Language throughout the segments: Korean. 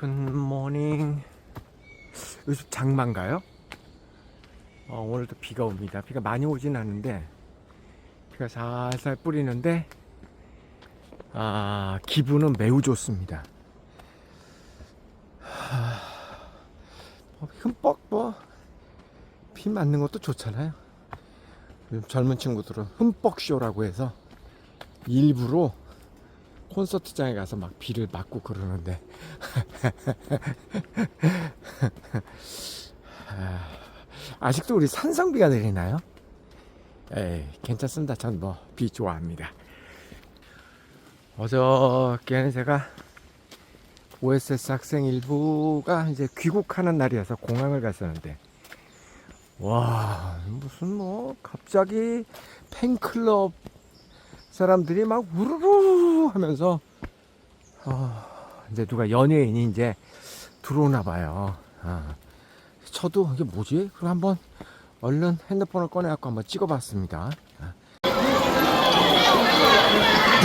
굿모닝. 요즘 장마인가요? 오늘도 비가 옵니다. 비가 많이 오진 않는데 비가 살살 뿌리는데 기분은 매우 좋습니다. 흠뻑 비 맞는 것도 좋잖아요. 요즘 젊은 친구들은 흠뻑쇼라고 해서 일부러 콘서트장에 가서 막 비를 맞고 그러는데 아직도 우리 산성비가 내리나요? 에이, 괜찮습니다. 전 뭐 비 좋아합니다. 어저께는 제가 OSS 학생 일부가 이제 귀국하는 날이어서 공항을 갔었는데, 와, 무슨 갑자기 팬클럽 사람들이 막 우르르 하면서 이제 누가 연예인이 이제 들어오나 봐요. 저도 이게 뭐지? 그럼 한번 얼른 핸드폰을 꺼내갖고 한번 찍어봤습니다.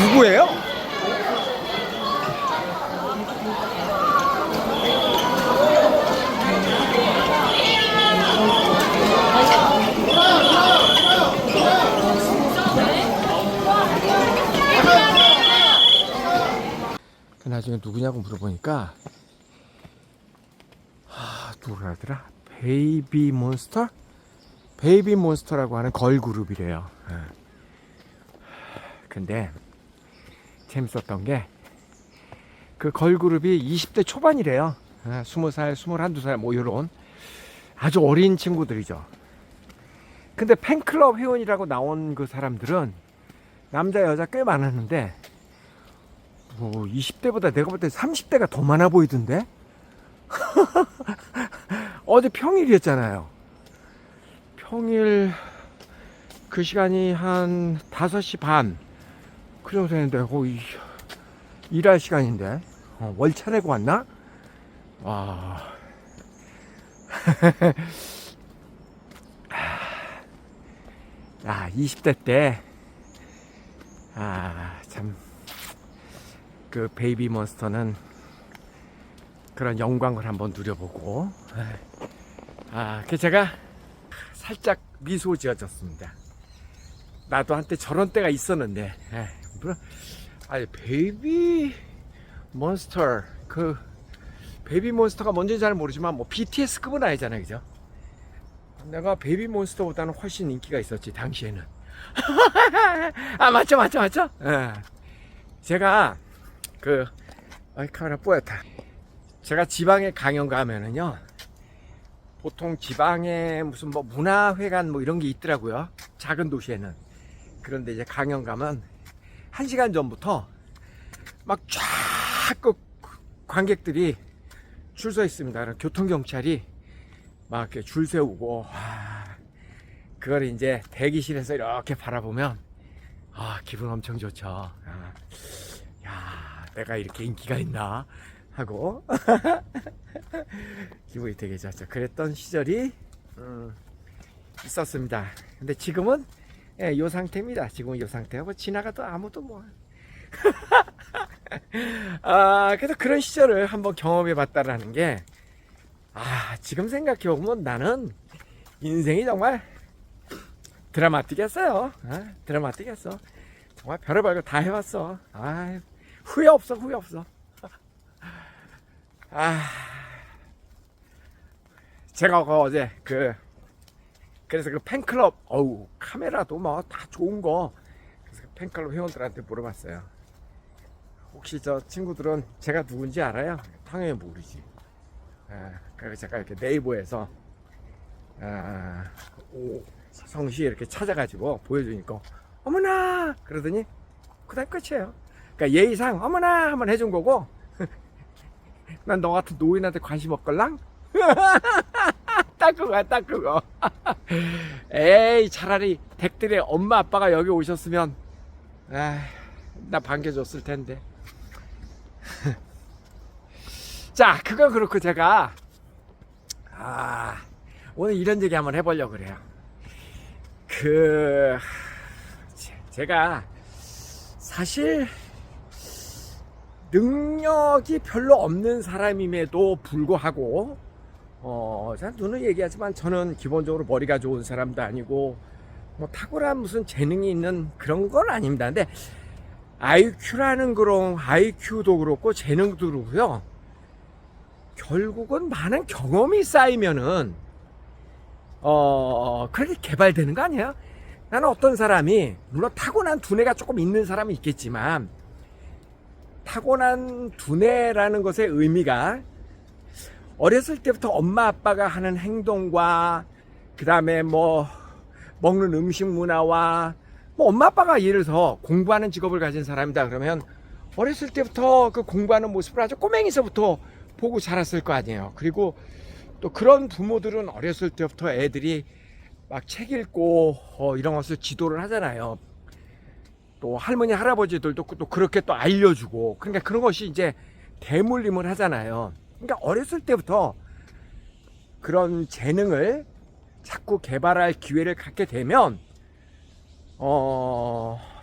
누구예요? 나중에 누구냐고 물어보니까 누구라더라? 베이비 몬스터? 베이비 몬스터라고 하는 걸그룹이래요. 근데 재밌었던 게 그 걸그룹이 20대 초반이래요. 20살, 21살 뭐 요런 아주 어린 친구들이죠. 근데 팬클럽 회원이라고 나온 그 사람들은 남자 여자 꽤 많았는데 20대보다 내가 볼 때 30대가 더 많아 보이던데? 어제 평일이었잖아요. 평일 그 시간이 한 5시 반 그 정도 되는데 거의 일할 시간인데 월차 내고 왔나? 와. 20대 때 참 그 베이비 몬스터는 그런 영광을 한번 누려보고 그 제가 살짝 미소 지어졌습니다. 나도 한때 저런 때가 있었는데 베이비 몬스터 그 베이비 몬스터가 뭔지 잘 모르지만 뭐 BTS급은 아니잖아요, 그죠? 내가 베이비 몬스터보다는 훨씬 인기가 있었지 당시에는. 맞죠. 제가 카메라 뿌옇다. 제가 지방에 강연 가면은요, 보통 지방에 무슨 문화회관 이런 게 있더라고요. 작은 도시에는. 그런데 이제 강연 가면 1시간 전부터 막 쫙 그 관객들이 줄 서 있습니다. 교통경찰이 막 이렇게 줄 세우고, 그걸 이제 대기실에서 이렇게 바라보면, 기분 엄청 좋죠. 내가 이렇게 인기가 있나 하고 기분이 되게 좋죠. 그랬던 시절이 있었습니다. 근데 지금은 요 상태입니다. 지금은 요 상태하고 지나가도 아무도 그래서 그런 시절을 한번 경험해 봤다라는 게 지금 생각해 보면 나는 인생이 정말 드라마틱했어요. 드라마틱했어. 정말 별의별 거 다 해봤어. 후회 없어. 제가 어제 그래서 그 팬클럽 카메라도 다 좋은 거, 그래서 그 팬클럽 회원들한테 물어봤어요. 혹시 저 친구들은 제가 누군지 알아요? 당연히 모르지. 그래서 제가 이렇게 네이버에서 성시 이렇게 찾아가지고 보여주니까 어머나 그러더니 그다음 끝이에요. 그러니까 예의상 어머나 한번 해준 거고 난 너 같은 노인한테 관심 없걸랑? 딱 그거. 에이, 차라리 댁들의 엄마 아빠가 여기 오셨으면 나 반겨줬을 텐데. 자, 그건 그렇고 제가 오늘 이런 얘기 한번 해보려고 그래요. 제가 사실 능력이 별로 없는 사람임에도 불구하고 자, 눈은 얘기하지만 저는 기본적으로 머리가 좋은 사람도 아니고 뭐 탁월한 무슨 재능이 있는 그런 건 아닙니다. 근데 IQ라는 그런 IQ도 그렇고 재능도 그렇고요. 결국은 많은 경험이 쌓이면은 그렇게 개발되는 거 아니에요? 나는 어떤 사람이 물론 타고난 두뇌가 조금 있는 사람이 있겠지만 타고난 두뇌라는 것의 의미가 어렸을 때부터 엄마 아빠가 하는 행동과 그 다음에 뭐 먹는 음식 문화와 뭐 엄마 아빠가 예를 들어서 공부하는 직업을 가진 사람이다 그러면 어렸을 때부터 그 공부하는 모습을 아주 꼬맹이서부터 보고 자랐을 거 아니에요. 그리고 또 그런 부모들은 어렸을 때부터 애들이 막 책 읽고 이런 것을 지도를 하잖아요. 또 할머니 할아버지들도 또 그렇게 또 알려주고 그러니까 그런 것이 이제 대물림을 하잖아요. 그러니까 어렸을 때부터 그런 재능을 자꾸 개발할 기회를 갖게 되면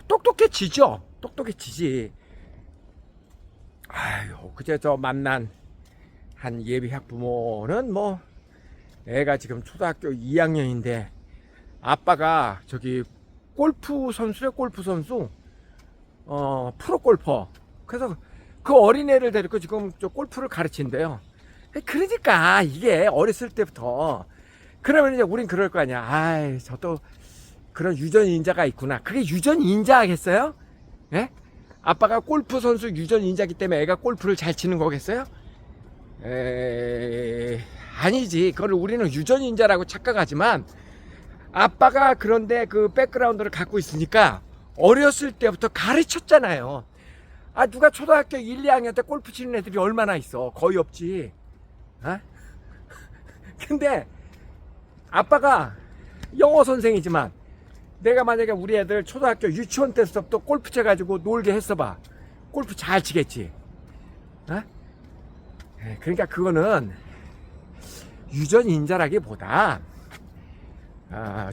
똑똑해지죠. 똑똑해지지. 아유, 그제 저 만난 한 예비 학부모는 뭐 애가 지금 초등학교 2학년인데 아빠가 저기 골프 선수래. 골프 선수 프로 골퍼. 그래서 그 어린애를 데리고 지금 저 골프를 가르친대요. 그러니까 이게 어렸을 때부터 그러면 이제 우린 그럴 거 아니야. 아이, 저도 그런 유전인자가 있구나. 그게 유전인자겠어요? 예? 아빠가 골프 선수 유전인자기 때문에 애가 골프를 잘 치는 거겠어요? 아니지. 그걸 우리는 유전인자라고 착각하지만 아빠가 그런데 그 백그라운드를 갖고 있으니까 어렸을 때부터 가르쳤잖아요. 아, 누가 초등학교 1, 2학년 때 골프 치는 애들이 얼마나 있어? 거의 없지. 어? 근데 아빠가 영어 선생이지만 내가 만약에 우리 애들 초등학교 유치원 때부터 골프 쳐가지고 놀게 했어봐. 골프 잘 치겠지. 어? 그러니까 그거는 유전인자라기보다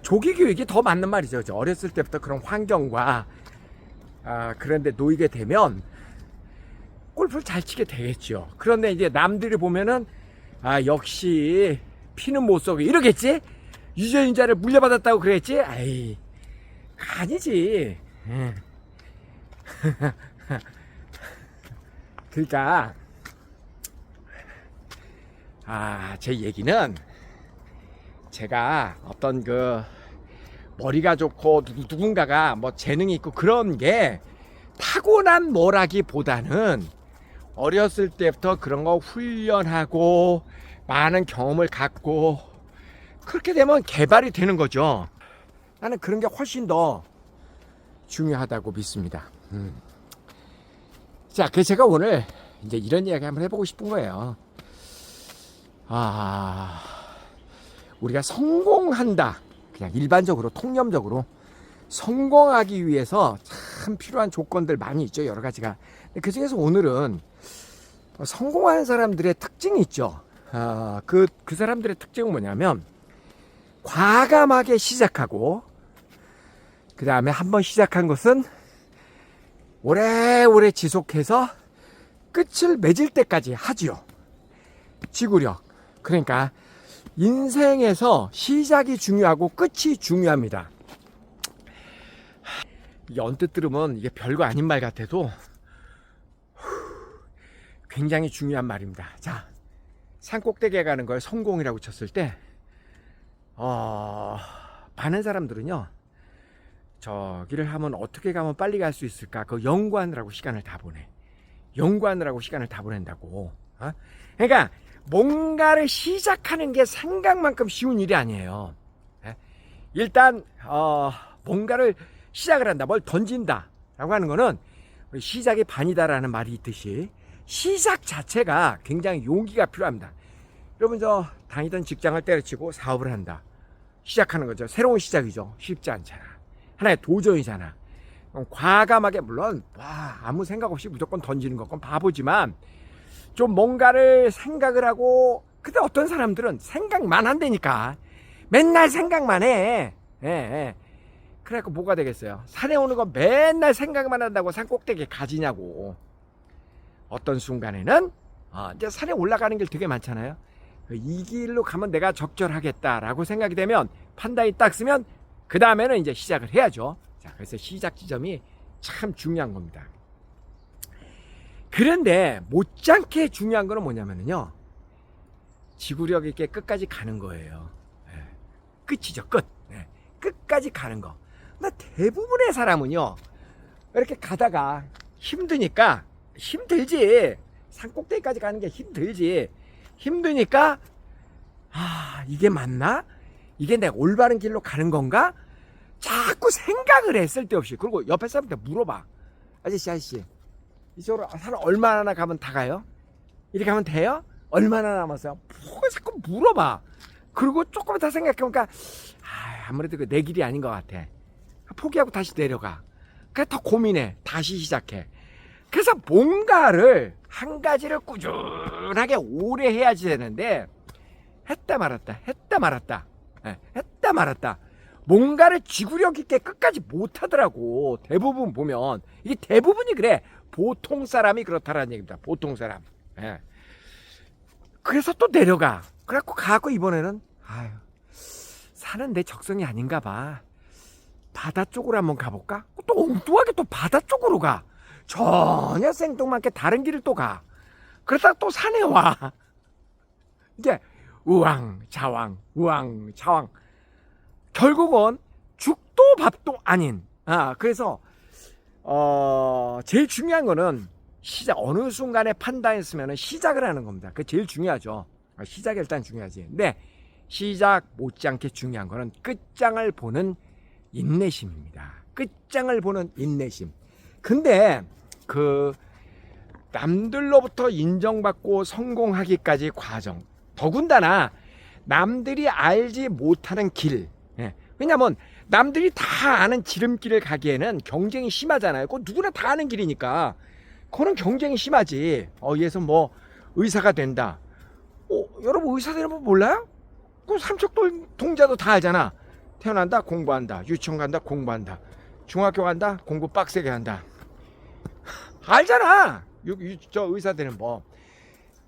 조기 교육이 더 맞는 말이죠. 어렸을 때부터 그런 환경과 그런데 놓이게 되면 골프를 잘 치게 되겠죠. 그런데 이제 남들이 보면은 역시 피는 못 쏘고 이러겠지? 유전인자를 물려받았다고 그랬지? 아이, 아니지. 그러니까 제 얘기는 제가 어떤 그 머리가 좋고 누군가가 뭐 재능이 있고 그런 게 타고난 뭐라기보다는 어렸을 때부터 그런 거 훈련하고 많은 경험을 갖고 그렇게 되면 개발이 되는 거죠. 나는 그런 게 훨씬 더 중요하다고 믿습니다. 자, 그래서 제가 오늘 이제 이런 이야기 한번 해보고 싶은 거예요. 우리가 성공한다. 그냥 일반적으로 통념적으로 성공하기 위해서 참 필요한 조건들 많이 있죠. 여러 가지가. 그 중에서 오늘은 성공하는 사람들의 특징이 있죠. 그 사람들의 특징은 뭐냐면 과감하게 시작하고 그 다음에 한번 시작한 것은 오래오래 지속해서 끝을 맺을 때까지 하지요. 지구력. 그러니까 인생에서 시작이 중요하고 끝이 중요합니다. 이게 언뜻 들으면 이게 별거 아닌 말 같아도 굉장히 중요한 말입니다. 자, 산꼭대기에 가는 걸 성공이라고 쳤을 때 많은 사람들은요, 저기를 하면 어떻게 가면 빨리 갈 수 있을까? 그 연구하느라고 시간을 다 보내. 연구하느라고 시간을 다 보낸다고. 그러니까 뭔가를 시작하는 게 생각만큼 쉬운 일이 아니에요. 일단 뭔가를 시작을 한다, 뭘 던진다 라고 하는 거는 시작이 반이다라는 말이 있듯이 시작 자체가 굉장히 용기가 필요합니다. 여러분, 저 다니던 직장을 때려치고 사업을 한다. 시작하는 거죠. 새로운 시작이죠. 쉽지 않잖아. 하나의 도전이잖아. 과감하게, 물론 아무 생각 없이 무조건 던지는 건 바보지만 좀 뭔가를 생각을 하고, 근데 어떤 사람들은 생각만 한다니까. 맨날 생각만 해. 그래갖고 뭐가 되겠어요? 산에 오는 거 맨날 생각만 한다고 산 꼭대기에 가지냐고. 어떤 순간에는 이제 산에 올라가는 길 되게 많잖아요. 이 길로 가면 내가 적절하겠다라고 생각이 되면 판단이 딱 쓰면 그 다음에는 이제 시작을 해야죠. 자, 그래서 시작 지점이 참 중요한 겁니다. 그런데 못지않게 중요한 거는 뭐냐면요, 지구력 있게 끝까지 가는 거예요. 끝이죠, 끝. 끝까지 가는 거. 근데 대부분의 사람은요, 이렇게 가다가 힘드니까, 힘들지, 산꼭대기까지 가는 게 힘들지, 힘드니까 이게 맞나? 이게 내가 올바른 길로 가는 건가? 자꾸 생각을 해, 쓸데없이. 그리고 옆에 사람한테 물어봐. 아저씨 이쪽으로 산 얼마나 가면 다 가요? 이렇게 가면 돼요? 얼마나 남았어요? 뭐 자꾸 물어봐. 그리고 조금 더 생각해보니까 아무래도 내 길이 아닌 것 같아. 포기하고 다시 내려가. 그래서 더 고민해. 다시 시작해. 그래서 뭔가를 한 가지를 꾸준하게 오래 해야지 되는데 했다 말았다 뭔가를 지구력 있게 끝까지 못하더라고. 대부분 보면 이게 대부분이 그래. 보통 사람이 그렇다라는 얘기입니다. 보통 사람. 그래서 또 내려가. 그래갖고 가고 이번에는 산은 내 적성이 아닌가 봐. 바다 쪽으로 한번 가볼까? 또 엉뚱하게 또 바다 쪽으로 가. 전혀 생뚱맞게 다른 길을 또 가. 그러다가 또 산에 와. 이게 우왕좌왕 결국은 죽도 밥도 아닌. 그래서 제일 중요한 거는 시작, 어느 순간에 판단했으면 시작을 하는 겁니다. 그게 제일 중요하죠. 시작이 일단 중요하지. 근데 시작 못지않게 중요한 거는 끝장을 보는 인내심입니다. 끝장을 보는 인내심. 근데 남들로부터 인정받고 성공하기까지 과정, 더군다나 남들이 알지 못하는 길. 왜냐면 남들이 다 아는 지름길을 가기에는 경쟁이 심하잖아요. 그거 누구나 다 아는 길이니까 그거는 경쟁이 심하지. 얘서 뭐 의사가 된다. 여러분 의사 되는 법 몰라요? 그 삼척동 동자도 다 알잖아. 태어난다 공부한다, 유치원 간다 공부한다, 중학교 간다 공부 빡세게 한다. 알잖아. 저 의사 되는 법.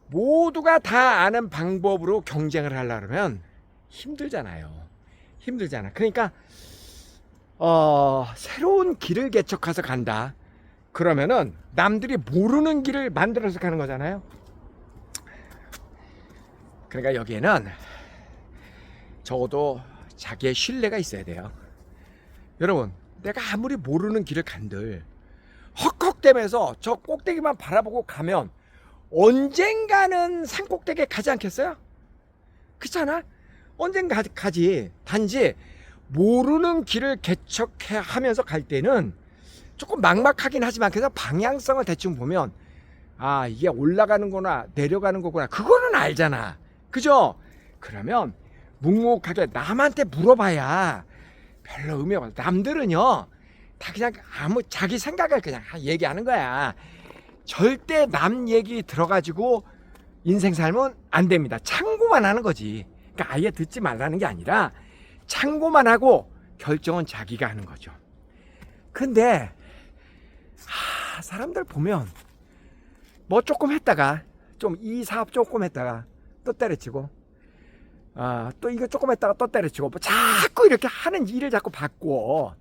모두가 다 아는 방법으로 경쟁을 하려고 하면 힘들잖아요. 그러니까 새로운 길을 개척해서 간다. 그러면은 남들이 모르는 길을 만들어서 가는 거잖아요. 그러니까 여기에는 적어도 자기의 신뢰가 있어야 돼요. 여러분, 내가 아무리 모르는 길을 간들 헉헉대면서 저 꼭대기만 바라보고 가면 언젠가는 산 꼭대기에 가지 않겠어요? 그렇잖아? 언젠가 가지. 단지 모르는 길을 개척해 하면서 갈 때는 조금 막막하긴 하지만 그래서 방향성을 대충 보면 이게 올라가는 거나 내려가는 거구나, 그거는 알잖아. 그죠? 그러면 묵묵하게 남한테 물어봐야 별로 의미가 없어. 남들은요 다 그냥 자기 생각을 그냥 얘기하는 거야. 절대 남 얘기 들어가지고 인생 살면 안 됩니다. 참고만 하는 거지. 그러니까 아예 듣지 말라는 게 아니라 참고만 하고 결정은 자기가 하는 거죠. 근데 사람들 보면 뭐 조금 했다가 좀 이 사업 조금 했다가 또 때려치고 또 이거 조금 했다가 또 때려치고 뭐 자꾸 이렇게 하는 일을 자꾸 바꾸어.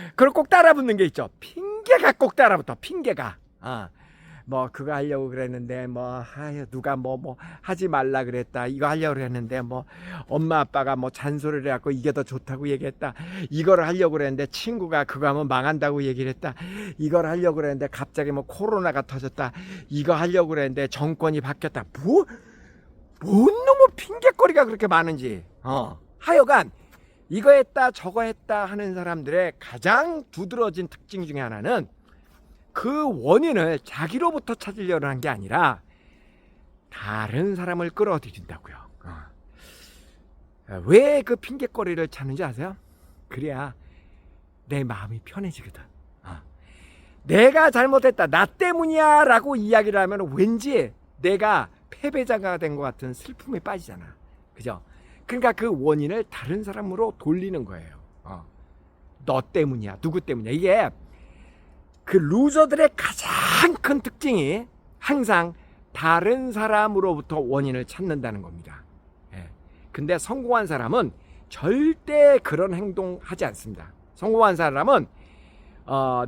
그걸 꼭 따라붙는 게 있죠. 핑계가 꼭 따라붙어. 핑계가. 뭐 그거 하려고 그랬는데 누가 뭐 하지 말라 그랬다. 이거 하려고 그랬는데 뭐 엄마 아빠가 뭐 잔소리를 해갖고 이게 더 좋다고 얘기했다. 이걸 하려고 그랬는데 친구가 그거 하면 망한다고 얘기를 했다. 이걸 하려고 그랬는데 갑자기 뭐 코로나가 터졌다. 이거 하려고 그랬는데 정권이 바뀌었다. 뭔 놈의 핑계거리가 그렇게 많은지. 하여간 이거 했다 저거 했다 하는 사람들의 가장 두드러진 특징 중에 하나는 그 원인을 자기로부터 찾으려고 하는 게 아니라 다른 사람을 끌어들인다고요. 왜 그 핑계거리를 찾는지 아세요? 그래야 내 마음이 편해지거든. 내가 잘못했다, 나 때문이야 라고 이야기를 하면 왠지 내가 패배자가 된 것 같은 슬픔에 빠지잖아. 그죠? 그러니까 그 원인을 다른 사람으로 돌리는 거예요. 너 때문이야, 누구 때문이야. 이게 그 루저들의 가장 큰 특징이 항상 다른 사람으로부터 원인을 찾는다는 겁니다. 예. 근데 성공한 사람은 절대 그런 행동하지 않습니다. 성공한 사람은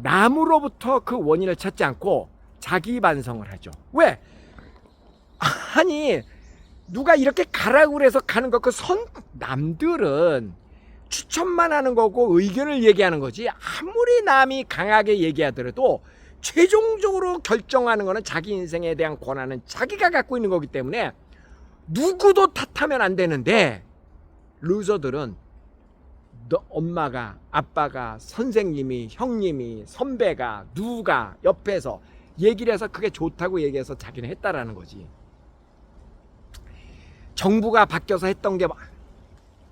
남으로부터 그 원인을 찾지 않고 자기 반성을 하죠. 왜? 아니 누가 이렇게 가라고 그래서 가는 거, 남들은 추천만 하는 거고 의견을 얘기하는 거지, 아무리 남이 강하게 얘기하더라도 최종적으로 결정하는 거는 자기 인생에 대한 권한은 자기가 갖고 있는 거기 때문에 누구도 탓하면 안 되는데, 루저들은 너 엄마가, 아빠가, 선생님이, 형님이, 선배가, 누가 옆에서 얘기를 해서 그게 좋다고 얘기해서 자기는 했다라는 거지. 정부가 바뀌어서 했던 게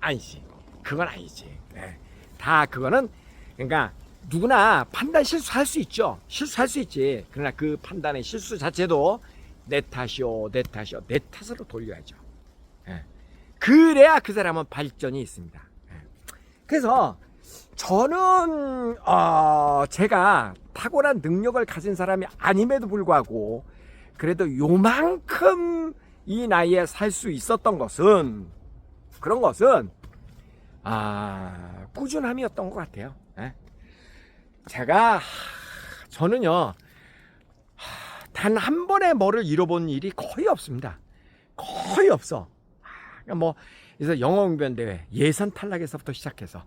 아니지. 그건 아니지. 네. 다 그거는, 그러니까 누구나 판단 실수할 수 있죠. 실수할 수 있지. 그러나 그 판단의 실수 자체도 내 탓이요, 내 탓이요, 내 탓으로 돌려야죠. 네. 그래야 그 사람은 발전이 있습니다. 네. 그래서 저는 제가 탁월한 능력을 가진 사람이 아님에도 불구하고 그래도 요만큼 이 나이에 살 수 있었던 것은, 그런 것은 꾸준함이었던 것 같아요. 저는요 단 한 번에 뭐를 잃어본 일이 거의 없습니다. 거의 없어. 그러니까 그래서 영어 응변 대회 예선 탈락에서부터 시작해서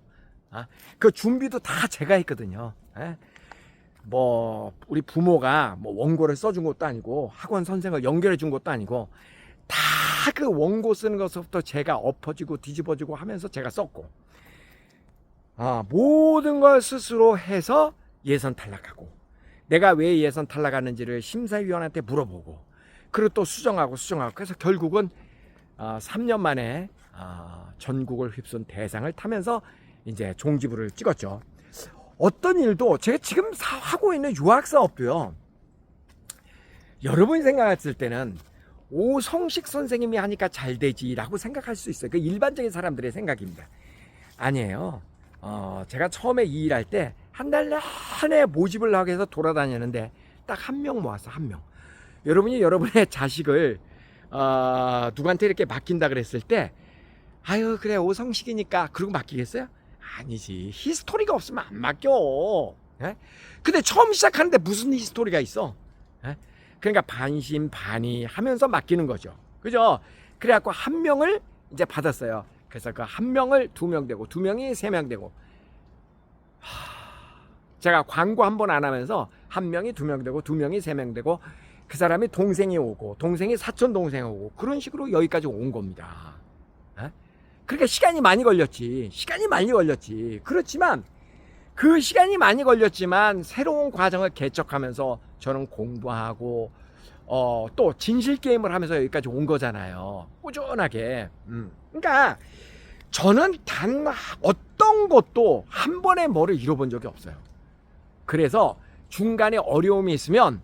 그 준비도 다 제가 했거든요. 우리 부모가 원고를 써준 것도 아니고 학원 선생을 연결해 준 것도 아니고 다 그 원고 쓰는 것부터 제가 엎어지고 뒤집어지고 하면서 제가 썼고, 모든 걸 스스로 해서 예선 탈락하고, 내가 왜 예선 탈락하는지를 심사위원한테 물어보고, 그리고 또 수정하고 그래서 결국은 3년 만에 전국을 휩쓴 대상을 타면서 이제 종지부를 찍었죠. 어떤 일도 제가 지금 하고 있는 유학 사업도요, 여러분이 생각했을 때는 오성식 선생님이 하니까 잘 되지라고 생각할 수 있어요. 그 일반적인 사람들의 생각입니다. 아니에요. 제가 처음에 이 일할 때 한 달 내내 모집을 하기 위해서 돌아다녔는데 딱 한 명 모았어. 한 명. 여러분이 여러분의 자식을 누구한테 이렇게 맡긴다 그랬을 때, 아유 그래 오성식이니까 그러고 맡기겠어요? 아니지. 히스토리가 없으면 안 맡겨. 근데 처음 시작하는데 무슨 히스토리가 있어? 그러니까 반신반의 하면서 맡기는 거죠. 그죠? 그래갖고 한 명을 이제 받았어요. 그래서 그 한 명을 2명 되고, 2명이 3명 되고, 제가 광고 한 번 안 하면서 한 명이 2명 되고, 2명이 3명 되고, 그 사람이 동생이 오고, 동생이 사촌 동생 오고, 그런 식으로 여기까지 온 겁니다. 그러니까 시간이 많이 걸렸지. 그렇지만 그 시간이 많이 걸렸지만 새로운 과정을 개척하면서 저는 공부하고 또 진실 게임을 하면서 여기까지 온 거잖아요. 꾸준하게. 그러니까 저는 단 어떤 것도 한 번에 뭐를 잃어본 적이 없어요. 그래서 중간에 어려움이 있으면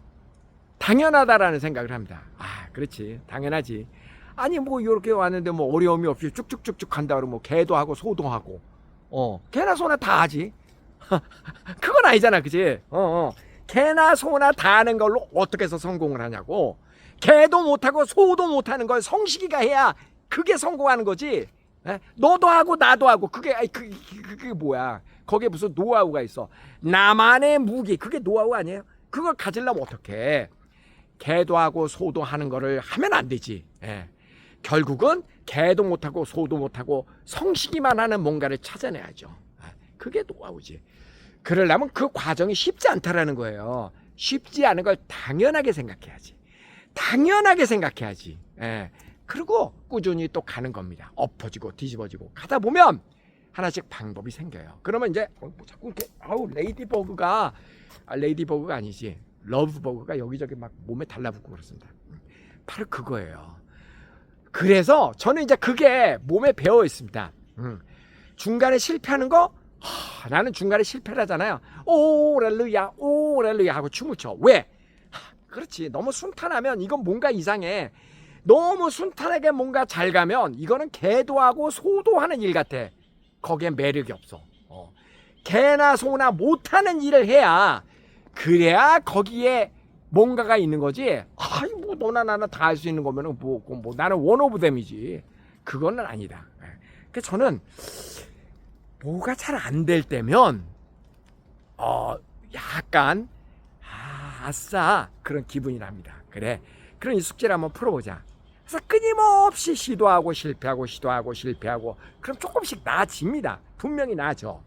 당연하다라는 생각을 합니다. 그렇지, 당연하지. 아니 이렇게 왔는데 어려움이 없이 쭉쭉쭉쭉 간다 그러면 개도 하고 소도 하고 개나 소나 다 하지. 그건 아니잖아, 그지? 개나 소나 다 하는 걸로 어떻게 해서 성공을 하냐고. 개도 못하고 소도 못하는 걸 성식이가 해야 그게 성공하는 거지. 너도 하고 나도 하고 그게 뭐야? 거기에 무슨 노하우가 있어? 나만의 무기, 그게 노하우 아니에요? 그걸 가지려면 어떡해? 개도 하고 소도 하는 거를 하면 안 되지. 결국은 개도 못하고 소도 못하고 성식이만 하는 뭔가를 찾아내야죠. 그게 노하우지. 그러려면 그 과정이 쉽지 않다라는 거예요. 쉽지 않은 걸 당연하게 생각해야지. 그리고 꾸준히 또 가는 겁니다. 엎어지고 뒤집어지고 가다 보면 하나씩 방법이 생겨요. 그러면 이제 자꾸 이렇게 레이디버그가 아니지, 러브버그가 여기저기 막 몸에 달라붙고 그렇습니다. 바로 그거예요. 그래서 저는 이제 그게 몸에 배어 있습니다. 중간에 실패하는 거, 나는 중간에 실패를 하잖아요. 오렐루야 하고 춤을 춰. 왜? 그렇지. 너무 순탄하면 이건 뭔가 이상해. 너무 순탄하게 뭔가 잘 가면 이거는 개도 하고 소도 하는 일 같아. 거기에 매력이 없어. 개나 소나 못하는 일을 해야 그래야 거기에 뭔가가 있는 거지. 아이 뭐 너나 나나 다 할 수 있는 거면은 뭐 나는 원 오브 댐이지. 그거는 아니다. 그래서 저는 뭐가 잘 안 될 때면 약간 아싸 그런 기분이 납니다. 그래, 그런 이 숙제를 한번 풀어보자. 그래서 끊임없이 시도하고 실패하고 시도하고 실패하고 그럼 조금씩 나아집니다. 분명히 나아져.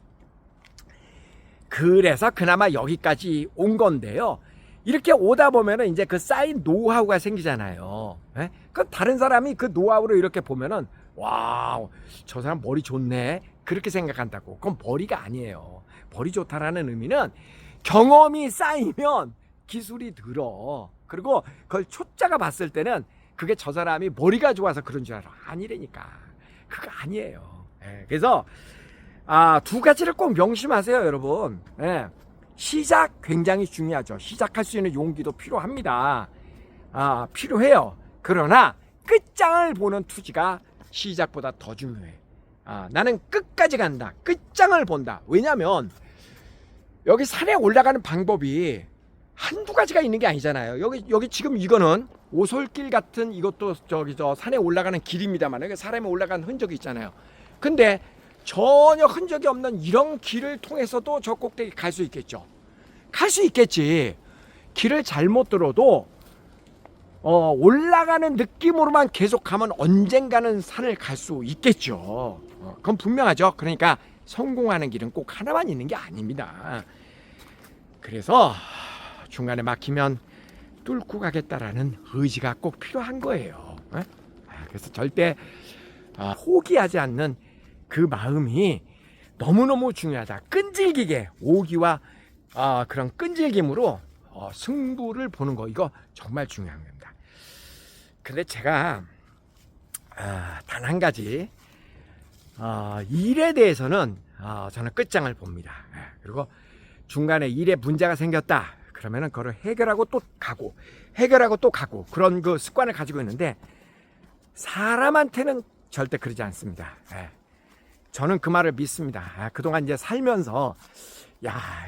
그래서 그나마 여기까지 온 건데요. 이렇게 오다 보면은 이제 그 쌓인 노하우가 생기잖아요. 예? 그 다른 사람이 그 노하우를 이렇게 보면은 와우, 저 사람 머리 좋네. 그렇게 생각한다고. 그건 머리가 아니에요. 머리 좋다라는 의미는 경험이 쌓이면 기술이 늘어. 그리고 그걸 초짜가 봤을 때는 그게 저 사람이 머리가 좋아서 그런 줄 알아. 아니라니까. 그거 아니에요. 예, 그래서 두 가지를 꼭 명심하세요, 여러분. 예, 시작 굉장히 중요하죠. 시작할 수 있는 용기도 필요합니다. 필요해요. 그러나 끝장을 보는 투지가 시작보다 더 중요해. 나는 끝까지 간다. 끝장을 본다. 왜냐면 여기 산에 올라가는 방법이 한두 가지가 있는 게 아니잖아요. 여기 지금 이거는 오솔길 같은 이것도 저 산에 올라가는 길입니다만 사람이 올라간 흔적이 있잖아요. 근데 전혀 흔적이 없는 이런 길을 통해서도 저 꼭대기 갈 수 있겠죠. 갈 수 있겠지. 길을 잘못 들어도 올라가는 느낌으로만 계속 가면 언젠가는 산을 갈 수 있겠죠. 그건 분명하죠. 그러니까 성공하는 길은 꼭 하나만 있는 게 아닙니다. 그래서 중간에 막히면 뚫고 가겠다라는 의지가 꼭 필요한 거예요. 그래서 절대 포기하지 않는 그 마음이 너무너무 중요하다. 끈질기게 오기와 그런 끈질김으로 승부를 보는 거, 이거 정말 중요한 겁니다. 근데 제가 단 한 가지 일에 대해서는 저는 끝장을 봅니다. 그리고 중간에 일에 문제가 생겼다 그러면은 그걸 해결하고 또 가고 해결하고 또 가고 그런 그 습관을 가지고 있는데 사람한테는 절대 그러지 않습니다. 저는 그 말을 믿습니다. 그동안 이제 살면서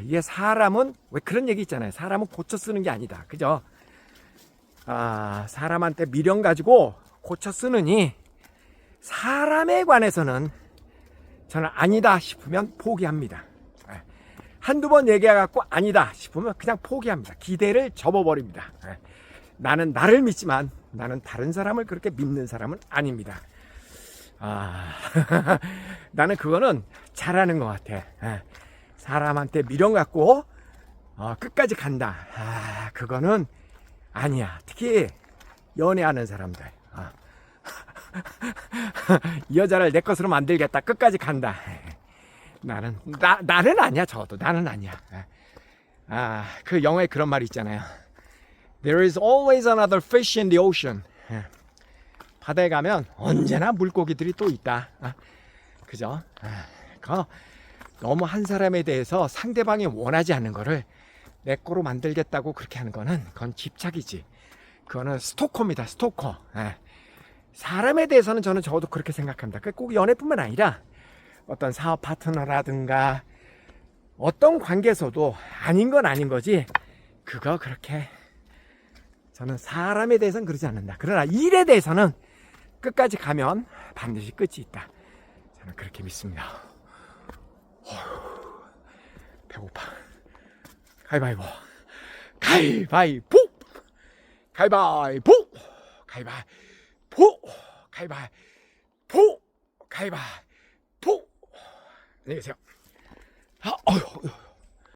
이게 사람은 왜 그런 얘기 있잖아요. 사람은 고쳐 쓰는 게 아니다. 그죠? 사람한테 미련 가지고 고쳐 쓰느니 사람에 관해서는 저는 아니다 싶으면 포기합니다. 한두 번 얘기해갖고 아니다 싶으면 그냥 포기합니다. 기대를 접어버립니다. 나는 나를 믿지만 나는 다른 사람을 그렇게 믿는 사람은 아닙니다. 나는 그거는 잘하는 것 같아. 사람한테 미련 갖고 끝까지 간다. 그거는 아니야. 특히 연애하는 사람들. 이 여자를 내 것으로 만들겠다. 끝까지 간다. 나는 아니야. 저도 나는 아니야. 그 영어에 그런 말이 있잖아요. There is always another fish in the ocean. 바다에 가면 언제나 물고기들이 또 있다. 그죠? 너무 한 사람에 대해서 상대방이 원하지 않는 거를 내 거로 만들겠다고 그렇게 하는 거는 그건 집착이지. 그거는 스토커입니다. 스토커. 사람에 대해서는 저는 적어도 그렇게 생각합니다. 꼭 연애뿐만 아니라 어떤 사업 파트너라든가 어떤 관계에서도 아닌 건 아닌 거지. 그거 그렇게 저는 사람에 대해서는 그러지 않는다. 그러나 일에 대해서는 끝까지 가면 반드시 끝이 있다. 저는 그렇게 믿습니다. 배고파. 가위바위보. 가위바위보. 가위바위보. 가위바위보. 가위바위보. 가위바위보. 안녕히 계세요. 어휴.